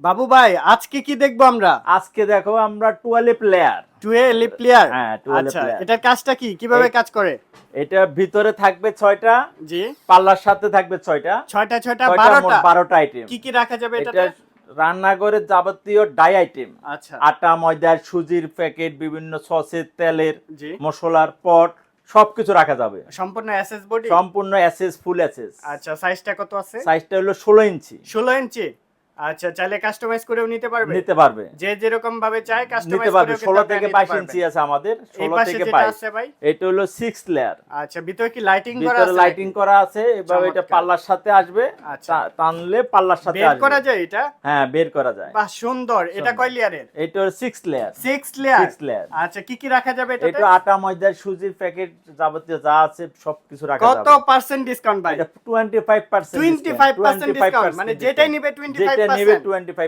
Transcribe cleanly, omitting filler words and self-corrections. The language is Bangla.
বাবু ভাই আজকে কি দেখবো আমরা? আজকে দেখো আমরা 12 লেয়ার। 12 প্লেয়ার। হ্যাঁ 12 আচ্ছা, লেয়ার। এটার কাজটা কি? কিভাবে কাজ করে? এটা ভিতরে থাকবে 6টা, জি। পাল্লার সাথে থাকবে 6টা। 6টা 6টা 12টা। 12টা আইটেম। কি কি রাখা যাবে এটা এটাতে? রান্নাঘরের যাবতীয় ডাই আইটেম। আচ্ছা। আটা, ময়দা, সুজির প্যাকেট, বিভিন্ন সসের, তেলের, জি। মশলার পট সবকিছু রাখা যাবে। সম্পূর্ণ এসএস বডি? সম্পূর্ণ এসএস, ফুল এসএস। আচ্ছা, সাইজটা কত আছে? সাইজটা হলো 16 ইঞ্চি। 16 ইঞ্চি। আচ্ছা, চাইলে কাস্টমাইজ করেও নিতে পারবে? নিতে পারবে। যে যেরকম ভাবে চায় নিতে কাস্টমাইজ পারবে। করেও 16 থেকে 22 ইঞ্চি আছে আমাদের। এই 16 পাশে থেকে যেটা 22। আছে ভাই? এটা হলো 6 লেয়ার। আচ্ছা, ভিতরে কি লাইটিং করা ভিতরে আছে? লাইটিং করা আছে। এভাবে এটা চমৎকার। পাল্লার সাথে আসবে। আচ্ছা। টানলে পাল্লার সাথে বের আসবে। করা যায় এটা? হ্যাঁ, বের করা যায়। বাহ, সুন্দর। এটা কয় লেয়ারের? এটা হলো 6 লেয়ার। 6 লেয়ার। 6 লেয়ার। আচ্ছা, কি কি রাখা যাবে এটাতে? এটা আটা, ময়দা, সুজির প্যাকেট, যাবতীয় যা আছে সবকিছু রাখা যাবে। কত পার্সেন্ট ডিসকাউন্ট ভাই? এটা 25% 25% ডিসকাউন্ট, মানে যেটাই নিবে 25%? যেটা নেবে 25